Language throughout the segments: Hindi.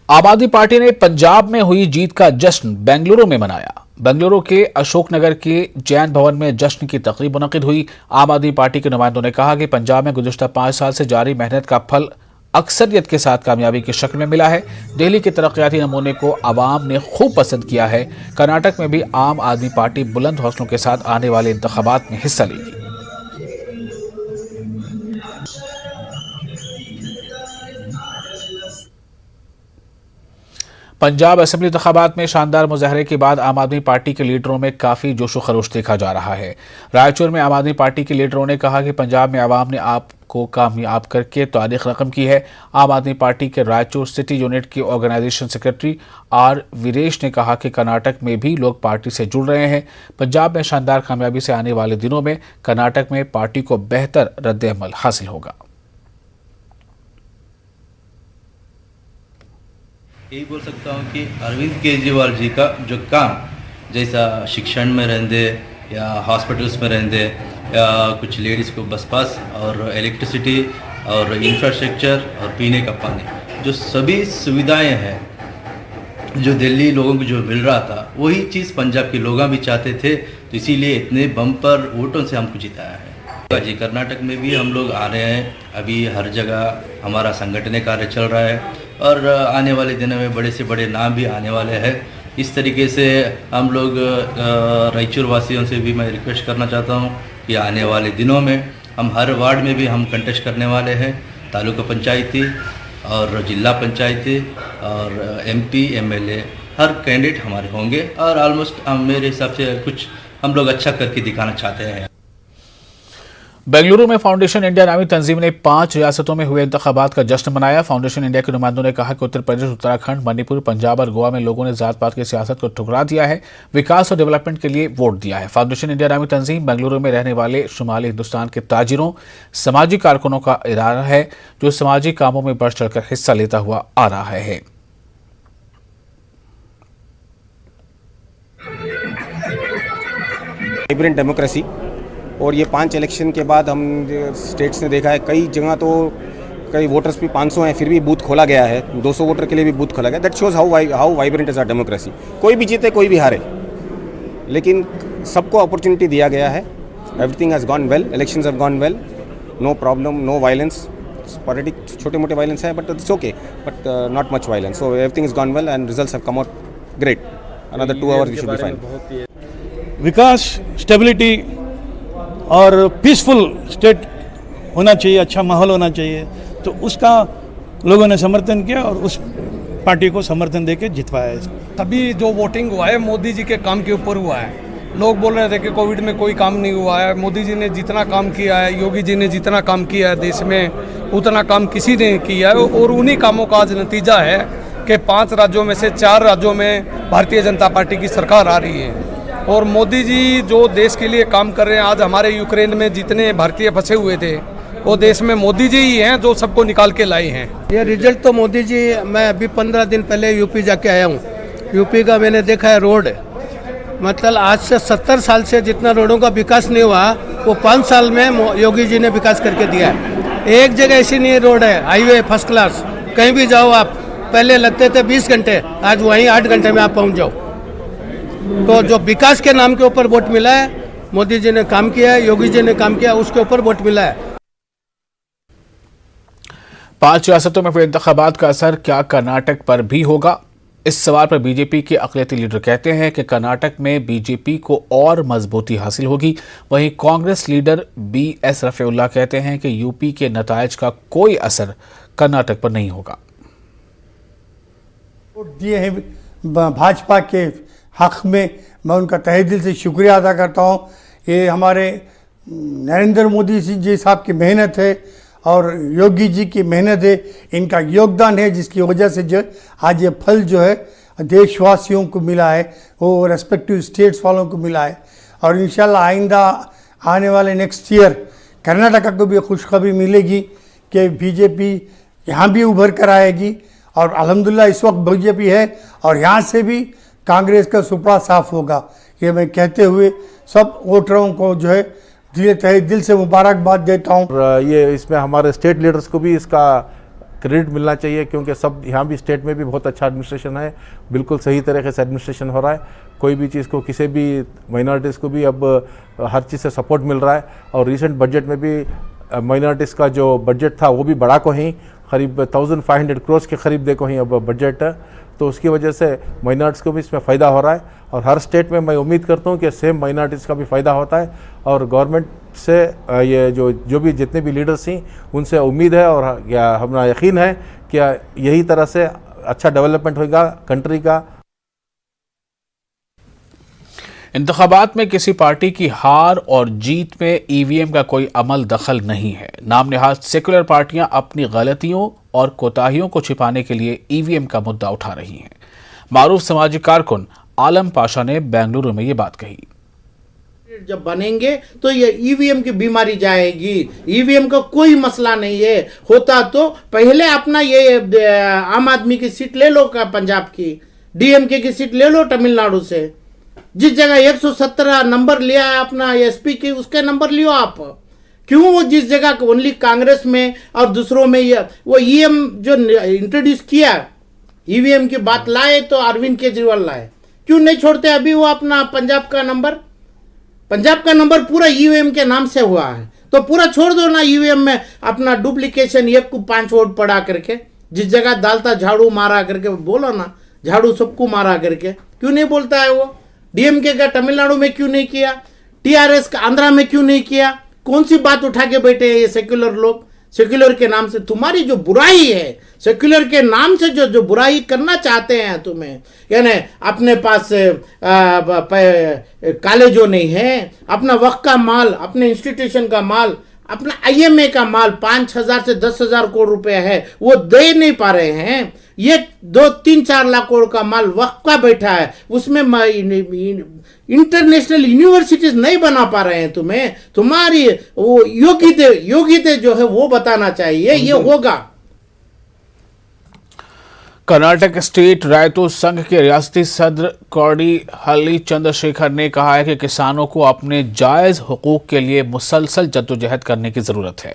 आम आदमी पार्टी ने पंजाब में हुई जीत का जश्न बेंगलुरु में मनाया। बेंगलुरु के अशोकनगर के जैन भवन में जश्न की तकरीब मुनक्किद हुई। आम आदमी पार्टी के नुमाइंदों ने कहा कि पंजाब में गुज़िश्ता 5 साल से जारी मेहनत का फल अक्सरियत के साथ कामयाबी की शक्ल में मिला है। दिल्ली के तरक्याती नमूने को आवाम ने खूब पसंद किया है। कर्नाटक में भी आम आदमी पार्टी बुलंद हौसलों के साथ आने वाले इंतखाबात में हिस्सा लेगी। पंजाब असेंबली इंतखाबात में शानदार मुजाहरे के बाद आम आदमी पार्टी के लीडरों में काफी जोशो खरोश देखा जा रहा है। रायचूर में आम आदमी पार्टी के लीडरों ने कहा कि पंजाब में आवाम ने आपको कामयाब करके तारीख रकम की है। आम आदमी पार्टी के रायचूर सिटी यूनिट के ऑर्गेनाइजेशन सेक्रेटरी आर वीरेश ने कहा कि कर्नाटक में भी लोग पार्टी से जुड़ रहे हैं। पंजाब में शानदार कामयाबी से आने वाले दिनों में कर्नाटक में पार्टी को बेहतर रद्द-ए-अमल हासिल होगा। यही बोल सकता हूँ कि अरविंद केजरीवाल जी का जो काम, जैसा शिक्षण में रहंदे या हॉस्पिटल्स में रहंदे या कुछ लेडीज़ को बस पास और इलेक्ट्रिसिटी और इंफ्रास्ट्रक्चर और पीने का पानी, जो सभी सुविधाएं हैं जो दिल्ली लोगों को जो मिल रहा था, वही चीज़ पंजाब के लोग भी चाहते थे। तो इसीलिए इतने बम्पर वोटों से हमको जिताया है जी। कर्नाटक में भी हम लोग आ रहे हैं, अभी हर जगह हमारा संगठन कार्य चल रहा है और आने वाले दिनों में बड़े से बड़े नाम भी आने वाले हैं। इस तरीके से हम लोग रायचूर वासियों से भी मैं रिक्वेस्ट करना चाहता हूं कि आने वाले दिनों में हम हर वार्ड में भी हम कंटेस्ट करने वाले हैं। तालुका पंचायती और जिला पंचायती और एमपी एमएलए हर कैंडिडेट हमारे होंगे और ऑलमोस्ट मेरे हिसाब से कुछ हम लोग अच्छा करके दिखाना चाहते हैं। बेंगलुरु में फाउंडेशन इंडिया नामी तंजीम ने 5 रियासतों में हुए इंतखाबात का जश्न मनाया। फाउंडेशन इंडिया के नुमाइंदों ने कहा कि उत्तर प्रदेश, उत्तराखंड, मणिपुर, पंजाब और गोवा में लोगों ने जात पात की सियासत को ठुकरा दिया है, विकास और डेवलपमेंट के लिए वोट दिया है। फाउंडेशन इंडिया नामी तंजीम बेंगलुरु में रहने वाले शुमाली हिंदुस्तान के ताजिरों, सामाजिक कारकुनों का इदारा है जो सामाजिक कामों में बढ़ चढ़कर हिस्सा लेता हुआ आ रहा है। वाइब्रेंट डेमोक्रेसी, और ये 5 इलेक्शन के बाद हम स्टेट्स ने देखा है कई जगह तो कई वोटर्स भी 500 हैं, फिर भी बूथ खोला गया है, 200 वोटर के लिए भी बूथ खोला गया। That shows how vibrant is our democracy. कोई भी जीते कोई भी हारे, लेकिन सबको अपॉर्चुनिटी दिया गया है। Everything has gone well, elections have gone well, no problem, no violence. Politics छोटे मोटे वायलेंस है but it's okay, but not much violence. So everything is gone well and results have come out great. Another 2 hours we should be fine. विकास, स्टेबिलिटी और पीसफुल स्टेट होना चाहिए, अच्छा माहौल होना चाहिए, तो उसका लोगों ने समर्थन किया और उस पार्टी को समर्थन देके जितवाया है। अभी जो वोटिंग हुआ है मोदी जी के काम के ऊपर हुआ है। लोग बोल रहे थे कि कोविड में कोई काम नहीं हुआ है, मोदी जी ने जितना काम किया है, योगी जी ने जितना काम किया है देश में, उतना काम किसी ने किया है। और उन्हीं कामों का आज नतीजा है कि 5 राज्यों में से 4 राज्यों में भारतीय जनता पार्टी की सरकार आ रही है। और मोदी जी जो देश के लिए काम कर रहे हैं, आज हमारे यूक्रेन में जितने भारतीय फंसे हुए थे वो देश में मोदी जी ही हैं जो सबको निकाल के लाए हैं। ये रिजल्ट तो मोदी जी, मैं अभी 15 दिन पहले यूपी जाके आया हूँ। यूपी का मैंने देखा है रोड, मतलब आज से 70 साल से जितना रोडों का विकास नहीं हुआ वो 5 साल में योगी जी ने विकास करके दिया है। एक जगह ऐसी नहीं रोड है, हाईवे फर्स्ट क्लास, कहीं भी जाओ आप, पहले लगते थे 20 घंटे, आज वहीं 8 घंटे में आप पहुँच जाओ। तो जो विकास के नाम के ऊपर वोट मिला है, मोदी जी ने काम किया है, योगी जी ने काम किया, उसके ऊपर वोट मिला है। 5 रियासतों में हुए इंतखाबात का असर क्या कर्नाटक पर भी होगा? इस सवाल पर बीजेपी के अक़लियती लीडर कहते हैं कि कर्नाटक में बीजेपी को और मजबूती हासिल होगी। वहीं कांग्रेस लीडर BS रफ़ीउल्लाह कहते हैं कि यूपी के नतायज का कोई असर कर्नाटक पर नहीं होगा। वोट दिए हैं भाजपा के हक में, मैं उनका तहे दिल से शुक्रिया अदा करता हूँ। ये हमारे नरेंद्र मोदी जी साहब की मेहनत है और योगी जी की मेहनत है, इनका योगदान है, जिसकी वजह से जो आज ये फल जो है देशवासियों को मिला है, वो रेस्पेक्टिव स्टेट्स वालों को मिला है। और इंशाल्लाह आइंदा आने वाले नेक्स्ट ईयर कर्नाटक को भी खुशखबरी मिलेगी कि बीजेपी यहाँ भी उभर कर आएगी। और अल्हम्दुलिल्लाह इस वक्त बीजेपी है और यहाँ से भी कांग्रेस का सुपड़ा साफ होगा, ये मैं कहते हुए सब वोटरों को जो है दिल से मुबारकबाद देता हूँ। ये इसमें हमारे स्टेट लीडर्स को भी इसका क्रेडिट मिलना चाहिए, क्योंकि सब यहाँ भी स्टेट में भी बहुत अच्छा एडमिनिस्ट्रेशन है, बिल्कुल सही तरीके से एडमिनिस्ट्रेशन हो रहा है। कोई भी चीज़ को किसी भी माइनॉरिटीज़ को भी अब हर चीज़ से सपोर्ट मिल रहा है। और रिसेंट बजट में भी माइनॉरिटीज़ का जो बजट था वो भी बढ़ा को ही करीब 1500 करोड़ के करीब देखो ही अब बजट, तो उसकी वजह से माइनॉरिटीज़ को भी इसमें फ़ायदा हो रहा है। और हर स्टेट में मैं उम्मीद करता हूँ कि सेम माइनॉरिटीज़ का भी फ़ायदा होता है। और गवर्नमेंट से ये जो भी जितने भी लीडर्स हैं उनसे उम्मीद है और हमारा यकीन है कि यही तरह से अच्छा डेवलपमेंट होगा कंट्री का। इंतखाबात में किसी पार्टी की हार और जीत में ईवीएम का कोई अमल दखल नहीं है। नाम निहाद सेकुलर पार्टियां अपनी गलतियों और कोताहियों को छिपाने के लिए ईवीएम का मुद्दा उठा रही हैं। मारूफ समाजी कारकुन आलम पाशा ने बेंगलुरु में ये बात कही। जब बनेंगे तो ये ईवीएम की बीमारी जाएगी। ईवीएम का कोई मसला नहीं है। होता तो पहले अपना ये आम आदमी की सीट ले लो का पंजाब की, डीएमके की सीट ले लो तमिलनाडु से। जिस जगह 117 नंबर लिया है अपना एसपी की, उसके नंबर लियो आप। क्यों वो जिस जगह ओनली कांग्रेस में और दूसरों में वो ईएम जो इंट्रोड्यूस किया, ईवीएम की बात लाए तो अरविंद केजरीवाल लाए, क्यों नहीं छोड़ते अभी वो अपना पंजाब का नंबर? पंजाब का नंबर पूरा ईवीएम के नाम से हुआ है, तो पूरा छोड़ दो ना ईवीएम में अपना डुप्लीकेशन 1 को 5 वोट पड़ा करके। जिस जगह डालता झाड़ू मारा करके बोलो ना, झाड़ू सबको मारा करके, क्यों नहीं बोलता है वो? डीएमके का तमिलनाडु में क्यों नहीं किया? टीआरएस का आंध्रा में क्यों नहीं किया? कौन सी बात उठा के बैठे हैं ये सेक्युलर लोग? सेक्युलर के नाम से तुम्हारी जो बुराई है, सेक्युलर के नाम से जो बुराई करना चाहते हैं तुम्हें, यानी अपने पास काले जो नहीं है, अपना वक्त का माल, अपने इंस्टीट्यूशन का माल, अपना आईएमए का माल 5,000 से 10,000 करोड़ रुपए है, वो दे नहीं पा रहे हैं। ये 2-3-4 लाख करोड़ का माल वक्त का बैठा है, उसमें इंटरनेशनल यूनिवर्सिटीज नहीं बना पा रहे हैं। तुम्हारी वो योग्यता जो है वो बताना चाहिए, ये होगा। कर्नाटक स्टेट रायतों संघ के रियासती सदर कोडिहल्ली चंद्रशेखर ने कहा है कि किसानों को अपने जायज हुकूक के लिए मुसलसल जद्दोजहद करने की जरूरत है।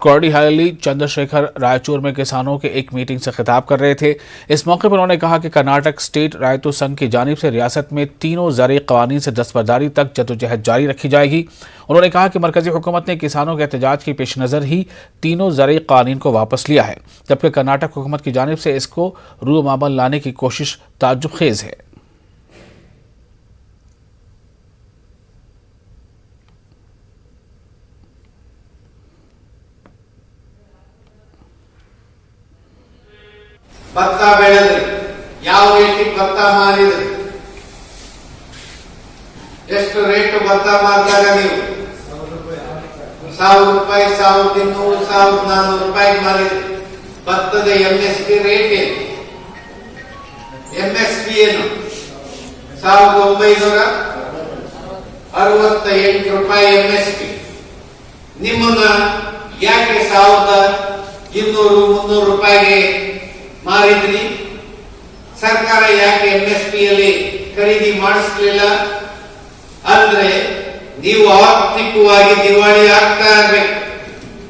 कोडिहल्ली चंद्रशेखर रायचूर में किसानों के एक मीटिंग से खिताब कर रहे थे। इस मौके पर उन्होंने कहा कि कर्नाटक स्टेट रायतों संघ की जानिब से रियासत में तीनों ज़रई क़वानीन से दस्तबरदारी तक जद्दोजहद जारी रखी जाएगी। उन्होंने कहा कि मरकजी हुकूमत ने किसानों के एहतजाज की पेश नज़र ही तीनों ज़रई क़वानीन को वापस लिया है, जबकि कर्नाटक हुकूमत की जानिब से इसको रूह मामल लाने की कोशिश ताज्जुब खेज़ है। ಭತ್ತ ಬೆಳೆದ್ರಿ, ಯಾವ ರೇಟಿಗೆ ಭತ್ತ ಮಾರಿದ್ರಿ, ಎಷ್ಟು ರೇಟ್ ಭತ್ತ ಮಾರ್ತಾರೆ ನೀವು? 1,000 ರೂಪಾಯಿ, 1,200, 1,400 ರೂಪಾಯಿ ಮಾರಿದ್ರಿ। ಭತ್ತದ ಎಂಎಸ್ಪಿ ರೇಟ್ ಏನು? ಎಂಎಸ್ಪಿ ಏನು? 1,968 ರೂಪಾಯಿ ಎಂಎಸ್ಪಿ। ನಿಮ್ಮನ್ನ ಯಾಕೆ 1,200-300 ರೂಪಾಯಿಗೆ ಮಾರಿದ್ರಿ? ಸರ್ಕಾರ ಯಾಕೆ ಎಂಎಸ್ಪಿಯಲ್ಲಿ ಖರೀದಿ ಮಾಡಿಸಲಿಲ್ಲ? ಅಂದ್ರೆ ನೀವು ಆರ್ಥಿಕವಾಗಿ ದಿವಾಳಿ ಆಗ್ತಾ ಇರ್ಬೇಕು,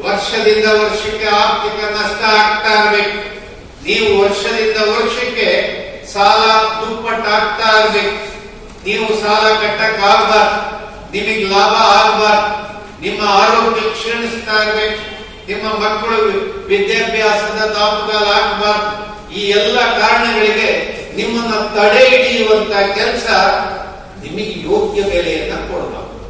ವರ್ಷದಿಂದ ವರ್ಷಕ್ಕೆ ಆರ್ಥಿಕ ನಷ್ಟ ಆಗ್ತಾ ಇರ್ಬೇಕು, ನೀವು ವರ್ಷದಿಂದ ವರ್ಷಕ್ಕೆ ಸಾಲ ದುಪ್ಪಟ್ಟಾಗ್ತಾ ಇರ್ಬೇಕು, ನೀವು ಸಾಲ ಕಟ್ಟಕ್ ಆಗಬಾರ್ದು, ನಿಮಗೆ ಲಾಭ ಆಗಬಾರ್ದು, ನಿಮ್ಮ ಆರೋಗ್ಯ ಕ್ಷೀಣಿಸ್ತಾ ಇರ್ಬೇಕು, ನಿಮ್ಮ ಮಕ್ಕಳು ವಿದ್ಯಾಭ್ಯಾಸದ ದಾಪುಗಾಲಾಗಬಾರ್ದು. ಈ ಎಲ್ಲ ಕಾರಣಗಳಿಗೆ ನಿಮ್ಮನ್ನ ತಡೆ ಹಿಡಿಯುವಂತ ಕೆಲಸ ನಿಮಗೆ ಯೋಗ್ಯ ಬೆಲೆಯನ್ನ ಕೊಡಬಾರ್ದು.